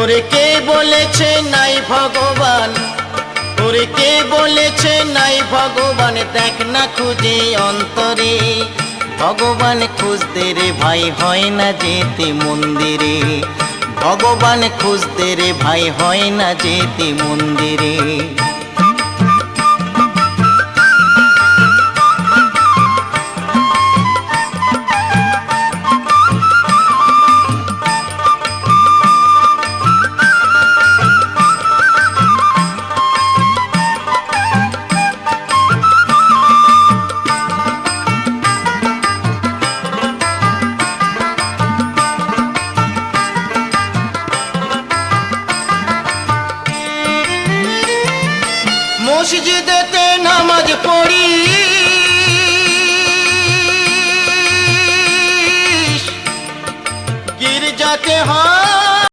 ওরে কে বলেছে নাই ভগবান, ওরে কে বলেছে নাই ভগবান, দেখ না খুঁজে অন্তরে। ভগবান খুঁজতে রে ভাই হয় না যেতে মন্দিরে, ভগবান খুঁজতে রে ভাই হয় না যেতে মন্দিরে। মসজিদেতে নামাজ পড়ি, গির্জাতে হয়